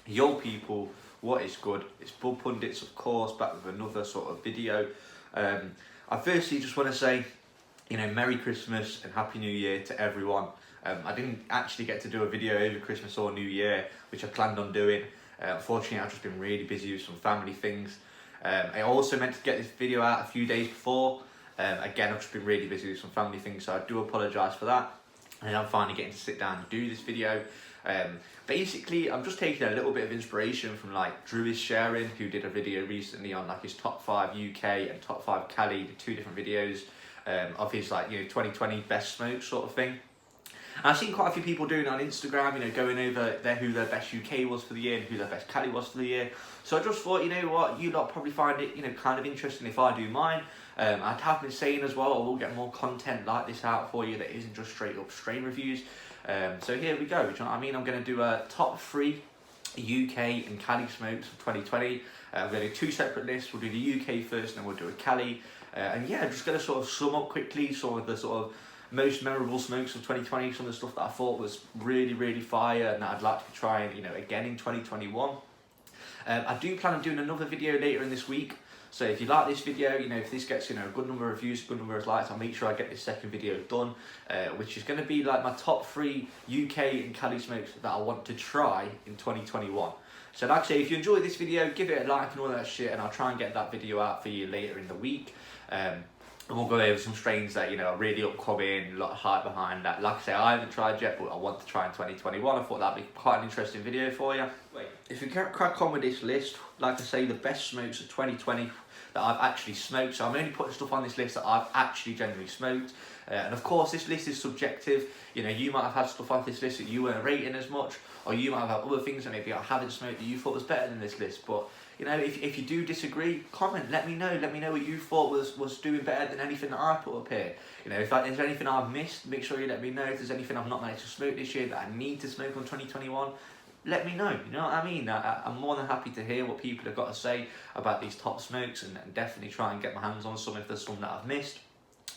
Yo people, what is good? It's Bud Pundits, of course, back with another sort of video. I firstly just want to say, Merry Christmas and Happy New Year to everyone. I didn't actually get to do a video over Christmas or New Year, which I planned on doing. Unfortunately, I've just been really busy with some family things. I also meant to get this video out a few days before. Again, I've just been really busy with some family things, so I do apologise for that. And I'm finally getting to sit down and do this video. Basically, I'm just taking a little bit of inspiration from like Drewissharing, who did a video recently on like his top 5 UK and top 5 Cali, the 2 different videos of his 2020 best smokes sort of thing. And I've seen quite a few people doing it on Instagram, going over who their best UK was for the year and who their best Cali was for the year. So I just thought, you know what, you lot probably find it, kind of interesting if I do mine. I have been saying as well, I will get more content like this out for you that isn't just straight up strain reviews. So here we go, do you know what I mean? I'm going to do a top 3 UK and Cali smokes of 2020. We're going to do 2 separate lists. We'll do the UK first and then we'll do a Cali. And yeah, I'm just going to sort of sum up quickly some of the sort of most memorable smokes of 2020, some of the stuff that I thought was really, really fire and that I'd like to be trying, again in 2021. I do plan on doing another video later in this week. So if you like this video, if this gets, a good number of views, a good number of likes, I'll make sure I get this second video done, which is going to be like my top 3 UK and Cali smokes that I want to try in 2021. So like I say, if you enjoyed this video, give it a like and all that shit, and I'll try and get that video out for you later in the week. And we'll go over some strains that, are really upcoming, a lot of hype behind that. Like I say, I haven't tried yet, but I want to try in 2021. I thought that'd be quite an interesting video for you. If you can't crack on with this list, like I say, the best smokes of 2020 that I've actually smoked. So I'm only putting stuff on this list that I've actually generally smoked. And of course, this list is subjective. You might have had stuff on this list that you weren't rating as much, or you might have had other things that maybe I haven't smoked that you thought was better than this list. But if you do disagree, comment, let me know what you thought was doing better than anything that I put up here. If there's anything I've missed, make sure you let me know. If there's anything I've not managed to smoke this year that I need to smoke on 2021, let me know, you know what I mean? I'm more than happy to hear what people have got to say about these top smokes and definitely try and get my hands on some if there's some that I've missed.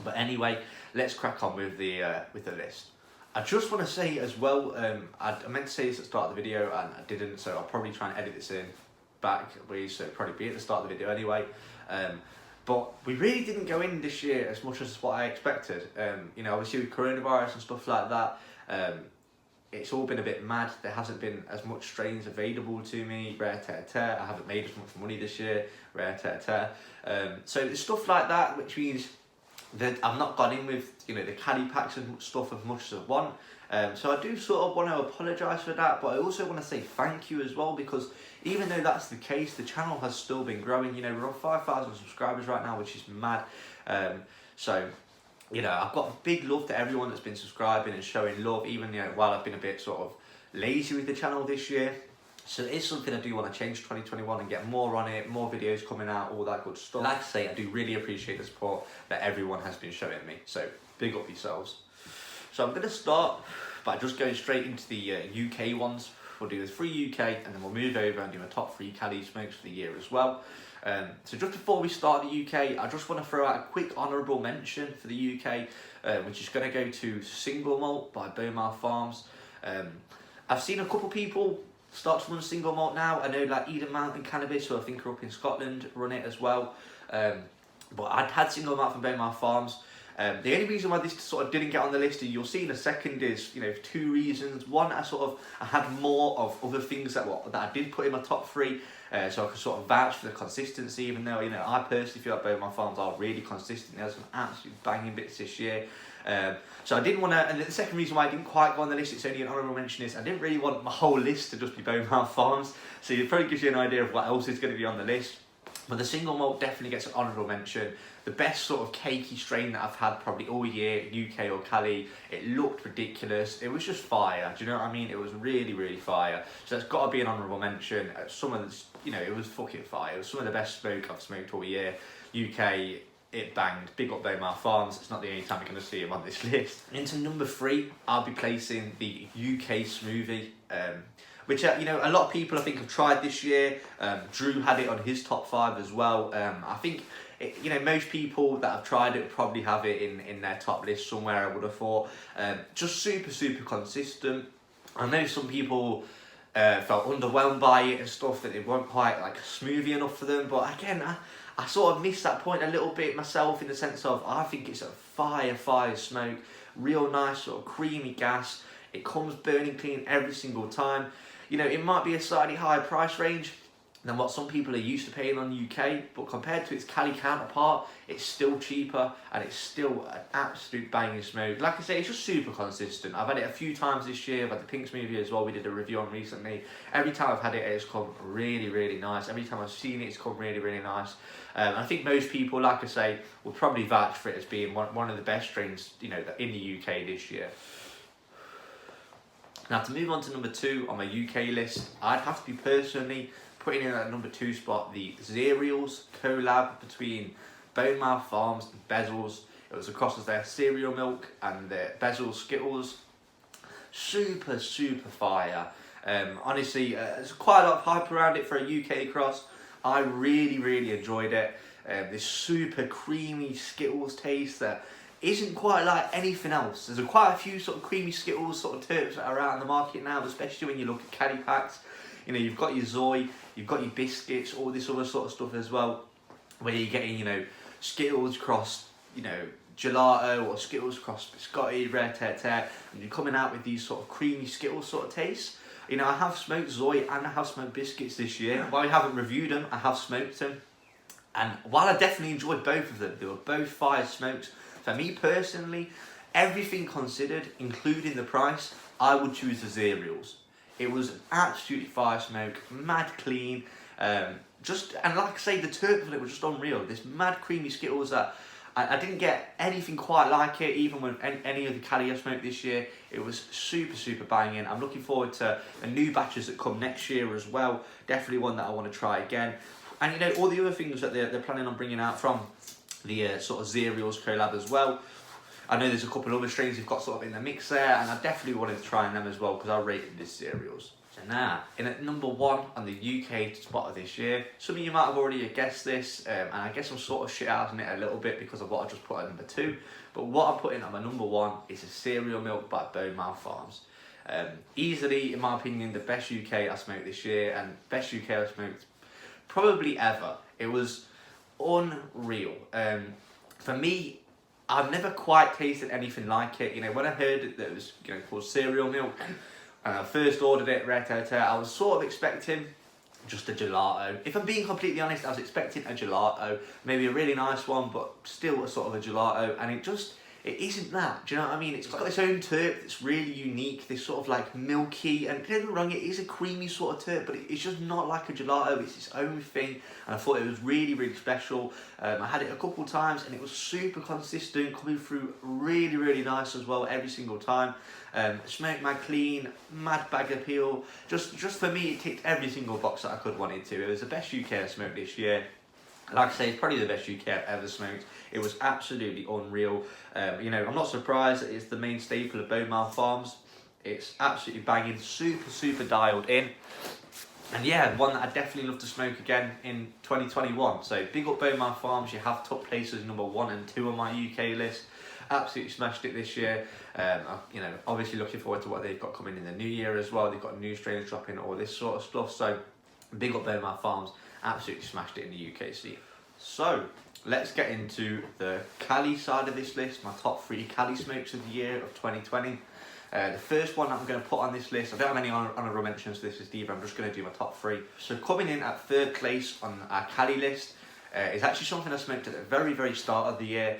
But anyway, let's crack on with the list. I just want to say as well, I meant to say this at the start of the video and I didn't, so I'll probably try and edit this in back, so it'll probably be at the start of the video anyway. But we really didn't go in this year as much as what I expected. Obviously with coronavirus and stuff like that, it's all been a bit mad. There hasn't been as much strains available to me, rare tear. I haven't made as much money this year, rare tear. So it's stuff like that, which means that I've not gone in with the Cali packs and stuff as much as I want. So I do sort of want to apologise for that, but I also want to say thank you as well, because even though that's the case, the channel has still been growing. We're on 5,000 subscribers right now, which is mad. So I've got big love to everyone that's been subscribing and showing love, even while I've been a bit sort of lazy with the channel this year. So it is something I do want to change 2021 and get more on it, more videos coming out, all that good stuff. Like I say, I do really appreciate the support that everyone has been showing me. So big up yourselves. So I'm going to start by just going straight into the UK ones. We'll do the 3 UK and then we'll move over and do my top 3 Cali smokes for the year as well. So just before we start the UK, I just want to throw out a quick honourable mention for the UK, which is going to go to Single Malt by Beaumont Farms. I've seen a couple people start to run Single Malt now. I know like Eden Mountain Cannabis, who I think are up in Scotland, run it as well. But I'd had Single Malt from Beaumont Farms. The only reason why this sort of didn't get on the list, and you'll see in a second, is 2 reasons. One, I had more of other things that I did put in my top 3, so I could sort of vouch for the consistency. Even though I personally feel like Beaumont Farms are really consistent. There's some absolute banging bits this year. So I didn't want to, and the second reason why I didn't quite go on the list, it's only an honourable mention, is I didn't really want my whole list to just be Beaumont Farms. So it probably gives you an idea of what else is going to be on the list. But the Single Malt definitely gets an honourable mention. The best sort of cakey strain that I've had probably all year, UK or Cali. It looked ridiculous. It was just fire. Do you know what I mean? It was really, really fire. So it's got to be an honourable mention. Some of the, it was fucking fire. It was some of the best smoke I've smoked all year. UK, it banged. Big up Beaumont Farms. It's not the only time you're going to see him on this list. Into number 3, I'll be placing the UK Smoothie. Which, a lot of people I think have tried this year. Drew had it on his top 5 as well. I think, most people that have tried it probably have it in their top list somewhere, I would have thought. Just super, super consistent. I know some people felt underwhelmed by it and stuff, that it weren't quite like smoothie enough for them. But again, I sort of missed that point a little bit myself, in the sense of I think it's a fire smoke, real nice sort of creamy gas. It comes burning clean every single time. You know, it might be a slightly higher price range than what some people are used to paying on UK, but compared to its Cali counterpart, it's still cheaper and it's still an absolute banging smoke. Like I say, it's just super consistent. I've had it a few times this year. I've had the pink smoothie as well, we did a review on recently. Every time I've had it, it's come really nice. Every time I've seen it, it's come really nice. I think most people, like I say, will probably vouch for it as being one of the best strains, you know, in the UK this year. Now, to move on to number 2 on my UK list, I'd have to be personally putting in at number 2 spot the Cereals collab between Bonemouth Farms and Bezels. It was across as their cereal milk and their Bezels Skittles. Super fire. Honestly, there's quite a lot of hype around it for a UK cross. I really enjoyed it. This super creamy Skittles taste that isn't quite like anything else. There's quite a few sort of creamy Skittles sort of terps that are out in the market now, especially when you look at Cali packs. You know, you've got your Zoe, you've got your biscuits, all this other sort of stuff as well, where you're getting, you know, Skittles crossed, you know, gelato, or Skittles crossed biscotti, rare tear, and you're coming out with these sort of creamy Skittles sort of tastes. You know, I have smoked Zoe and I have smoked biscuits this year. While I haven't reviewed them, I have smoked them. And while I definitely enjoyed both of them, they were both fire smokes. For me personally, everything considered, including the price, I would choose the Cereals. It was an absolutely fire smoke, mad clean, and like I say, the terps of it were just unreal. This mad creamy Skittles that I didn't get anything quite like it, even when any of the Cali I smoked this year. It was super banging. I'm looking forward to the new batches that come next year as well. Definitely one that I want to try again. And you know, all the other things that they're planning on bringing out from the sort of Cereals collab as well. I know there's a couple of other strains you've got sort of in the mix there, and I definitely wanted to try them as well because I rated this Cereals. So now, in at number 1 on the UK spot of this year, some of you might have already guessed this, and I guess I'm sort of shit-outing it a little bit because of what I just put at number 2. But what I'm putting at my number 1 is a cereal milk by Bonemouth Farms. Easily, in my opinion, the best UK I smoked this year, and best UK I smoked probably ever. It was unreal. For me, I've never quite tasted anything like it. You know, when I heard that it was, you know, called cereal milk, and I first ordered it, I was sort of expecting just a gelato. If I'm being completely honest, I was expecting a gelato, maybe a really nice one, but still a sort of a gelato, and it isn't that. Do you know what I mean? It's got its own terp that's really unique, this sort of like milky, and don't get me wrong, it is a creamy sort of terp, but it's just not like a gelato, it's its own thing, and I thought it was really special. I had it a couple times and it was super consistent, coming through really nice as well every single time. Smoked mad clean, mad bag appeal, just for me it ticked every single box that I could want it to. It was the best UK I smoked this year. Like I say, it's probably the best UK I've ever smoked. It was absolutely unreal. You know, I'm not surprised that it's the main staple of Bonemouth Farms. It's absolutely banging, super dialed in. And yeah, one that I definitely love to smoke again in 2021. So big up Bonemouth Farms. You have top places number 1 and 2 on my UK list. Absolutely smashed it this year. You know, obviously looking forward to what they've got coming in the new year as well. They've got new strains dropping, all this sort of stuff. So big up Bonemouth Farms. Absolutely smashed it in the UK scene. So let's get into the Cali side of this list, my top 3 Cali smokes of the year of 2020. The first one that I'm going to put on this list, I don't have any honourable mentions to this list either, I'm just going to do my top 3. So coming in at 3rd place on our Cali list is actually something I smoked at the very start of the year,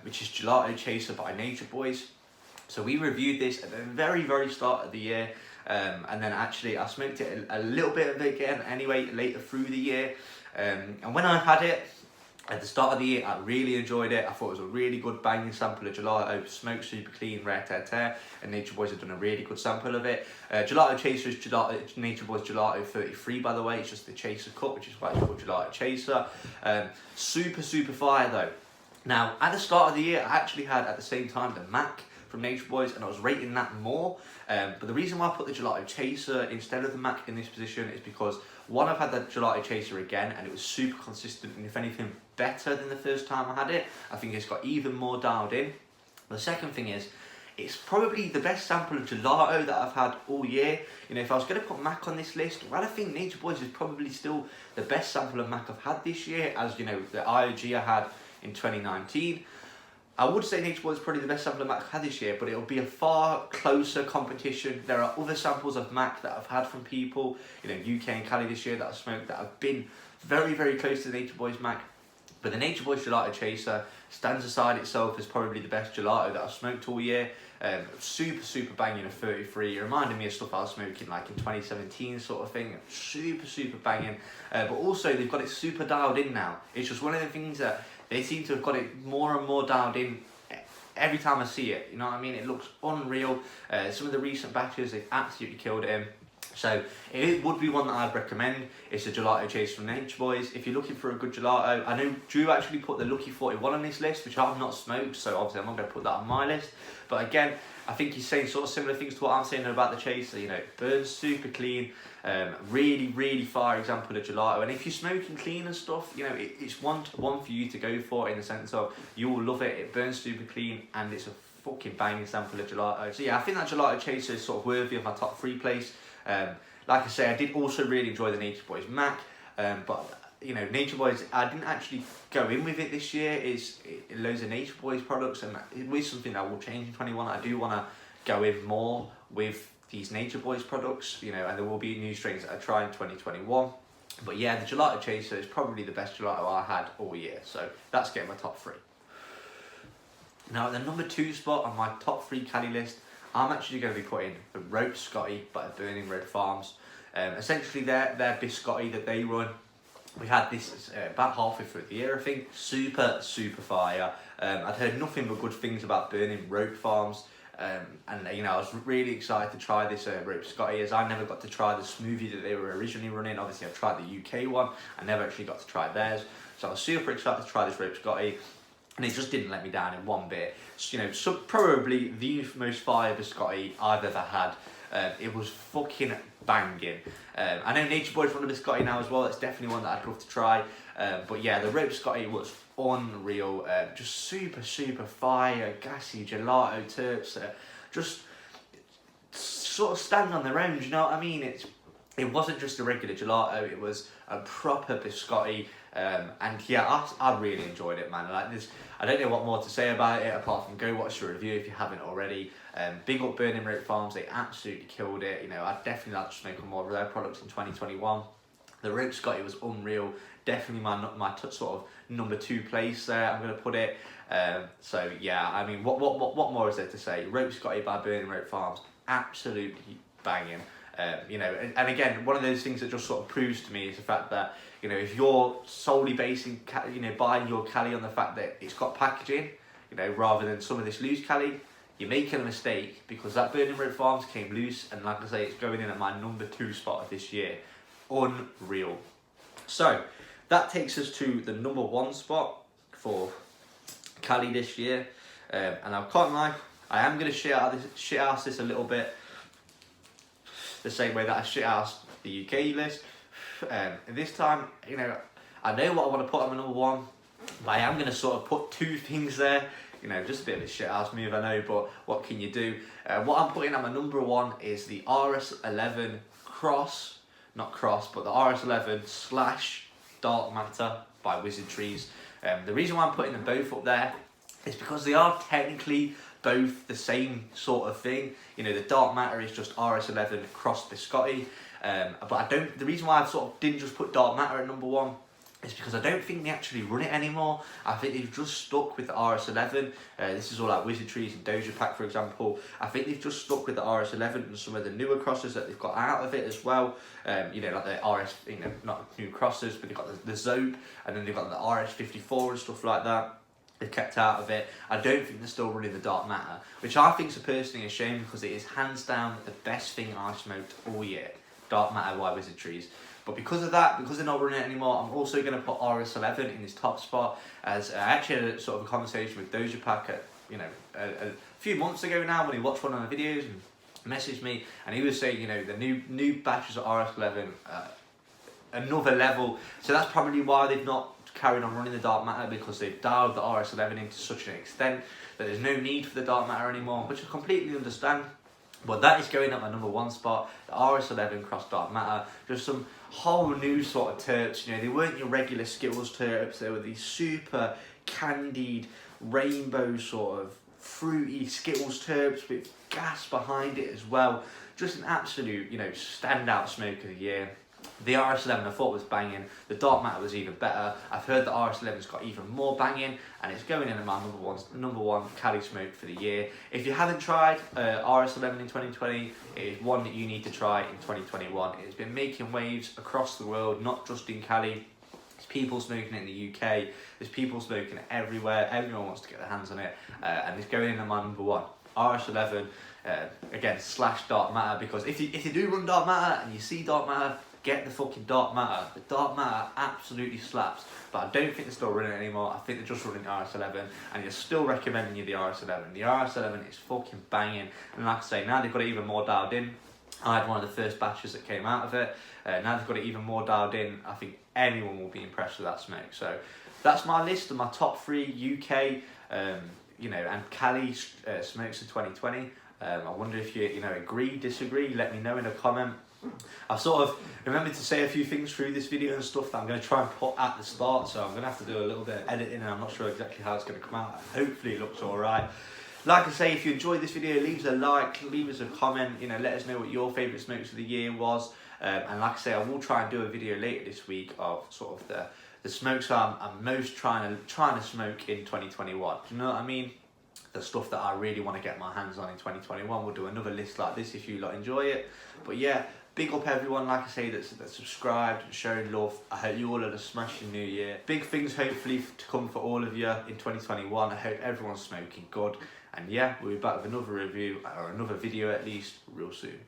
which is Gelato Chaser by Nature Boys. So we reviewed this at the very start of the year, and then actually I smoked it a little bit of it again anyway later through the year, and when I had it at the start of the year, I really enjoyed it. I thought it was a really good banging sample of gelato, smoked super clean, rare tear, and Nature Boys have done a really good sample of it. Gelato Chaser is Nature Boys Gelato 33, by the way. It's just the Chaser cut, which is why it's called Gelato Chaser. Super fire though. Now, at the start of the year, I actually had at the same time the Mac from Nature Boys, and I was rating that more. But the reason why I put the Gelato Chaser instead of the Mac in this position is because, one, I've had the Gelato Chaser again, and it was super consistent, and if anything, better than the first time I had it. I think it's got even more dialed in. The second thing is, it's probably the best sample of gelato that I've had all year. You know, if I was going to put Mac on this list, well, I think Nature Boys is probably still the best sample of Mac I've had this year, as you know, the IOG I had in 2019. I would say Nature Boys is probably the best sample of Mac I've had this year, but it'll be a far closer competition. There are other samples of Mac that I've had from people, you know, UK and Cali this year that I've smoked that have been very, very close to the Nature Boys Mac. But the Nature Boys Gelato Chaser stands aside itself as probably the best gelato that I've smoked all year. Super banging a 33. It reminded me of stuff I was smoking like in 2017 sort of thing. Super banging. But also they've got it super dialed in now. It's just one of the things that they seem to have got it more and more dialed in every time I see it. You know what I mean? It looks unreal. Some of the recent batches, they've absolutely killed it in. So it would be one that I'd recommend. It's a Gelato Chase from Nature Boys. If you're looking for a good gelato, I know Drew actually put the Lucky 41 on this list, which I've not smoked, so obviously I'm not going to put that on my list. But again, I think he's saying sort of similar things to what I'm saying about the Chaser. You know, it burns super clean, really fire example of gelato. And if you're smoking clean and stuff, you know, it's one for you to go for, in the sense of you will love it. It burns super clean and it's a fucking banging sample of gelato. So yeah, I think that Gelato Chaser is sort of worthy of my top 3 place. Like I say, I did also really enjoy the Nature Boys Mac, but you know, Nature Boys, I didn't actually go in with it this year. It's loads of Nature Boys products, and it is something that will change in 21. I do want to go in more with these Nature Boys products, you know, and there will be new strains that I try in 2021. But yeah, the Gelato Chaser is probably the best gelato I had all year, so that's getting my top 3. Now, at the number 2 spot on my top 3 Cali list, I'm actually going to be putting the Rope Scotty by Burning Red Farms. Essentially, their biscotti that they run, we had this about halfway through the year, I think. Super fire. I'd heard nothing but good things about Burning Rope Farms. And you know, I was really excited to try this Rope Scotty, as I never got to try the smoothie that they were originally running. Obviously, I've tried the UK one. I never actually got to try theirs. So I was super excited to try this Rope Scotty. And it just didn't let me down in one bit. You know, so probably the most fire biscotti I've ever had. It was fucking banging. I know Nature Boys run a biscotti now as well. It's definitely one that I'd love to try. But yeah, the Rope Scotty was unreal. Just super fire, gassy gelato terps. Just sort of stand on their own. Do you know what I mean? It wasn't just a regular gelato. It was a proper biscotti. And yeah, I really enjoyed it, man. Like this, I don't know what more to say about it apart from go watch the review if you haven't already. Big up Burning Rope Farms, they absolutely killed it. You know, I'd definitely like to smoke on more of their products in 2021. The Rope Scotty was unreal. Definitely my sort of number 2 place there, I'm going to put it. So yeah, I mean, what more is there to say? Rope Scotty by Burning Rope Farms, absolutely banging. You know, and again, one of those things that just sort of proves to me is the fact that, you know, if you're solely basing, you know, buying your Cali on the fact that it's got packaging, you know, rather than some of this loose Cali, you're making a mistake, because that Burning Red Farms came loose, and like I say, it's going in at my number 2 spot of this year. Unreal. So that takes us to the number 1 spot for Cali this year, and I can't lie, I am going to shit ass this a little bit, the same way that I shit ass the UK list. And this time, you know, I know what I want to put on my number 1, but I am going to sort of put 2 things there. You know, just a bit of a shit ass move, I know, but what can you do? What I'm putting at my number 1 is the RS11 not cross, but the RS11 / Dark Matter by Wizardries. The reason why I'm putting them both up there is because they are technically both the same sort of thing. You know, the Dark Matter is just RS11 cross biscotti. But the reason why I sort of didn't just put Dark Matter at number 1 is because I don't think they actually run it anymore. I think they've just stuck with the RS11. This is all like Wizardries and Doja Pack, for example. I think they've just stuck with the RS11 and some of the newer crosses that they've got out of it as well. You know, like the RS, you know, not new crosses, but they've got the Zope, and then they've got the RS54 and stuff like that. They've kept out of it. I don't think they're still running the Dark Matter, which I think is personally a shame, because it is hands down the best thing I've smoked all year. Dark Matter by Wizardries. But because of that, because they're not running it anymore, I'm also going to put RS11 in this top spot, as I actually had a sort of a conversation with Doja Pack a few months ago now, when he watched one of the videos and messaged me, and he was saying, you know, the new batches of RS11 another level. So that's probably why they've not carrying on running the dark matter because they've dialed the RS11 into such an extent that there's no need for the dark matter anymore, which I completely understand. But that is going at my number 1 spot, the RS11 Cross Dark Matter. Just some whole new sort of terps. You know, they weren't your regular Skittles terps. They were these super candied, rainbow sort of fruity Skittles terps with gas behind it as well. Just an absolute, you know, standout smoke of the year. The RS11 I thought was banging. The dark matter was even better. I've heard the RS11's got even more banging, and it's going in at my number one Cali smoke for the year. If you haven't tried RS11 in 2020, it is one that you need to try in 2021. It's been making waves across the world, not just in Cali. There's people smoking it in the UK. There's people smoking it everywhere. Everyone wants to get their hands on it, and it's going in at my number 1. RS11 again / dark matter, because if you do run dark matter and you see dark matter, get the fucking dark matter. The dark matter absolutely slaps, but I don't think they're still running it anymore. I think they're just running RS11, and you're still recommending you the RS11. The RS11 is fucking banging, and like I say, now they've got it even more dialed in. I had one of the first batches that came out of it. Now they've got it even more dialed in. I think anyone will be impressed with that smoke. So that's my list of my top 3 UK, you know, and Cali smokes of 2020. I wonder if you agree, disagree. Let me know in a comment. I've sort of remembered to say a few things through this video and stuff that I'm going to try and put at the start, so I'm going to have to do a little bit of editing, and I'm not sure exactly how it's going to come out. Hopefully it looks alright. Like I say, if you enjoyed this video, leave us a like, leave us a comment, you know, let us know what your favourite smokes of the year was. And like I say, I will try and do a video later this week of sort of the smokes I'm most trying to smoke in 2021. Do you know what I mean? The stuff that I really want to get my hands on in 2021. We'll do another list like this if you lot enjoy it. But yeah, big up everyone, like I say, that's subscribed and shown love. I hope you all had a smashing new year. Big things hopefully to come for all of you in 2021. I hope everyone's smoking good. And yeah, we'll be back with another review, or another video at least, real soon.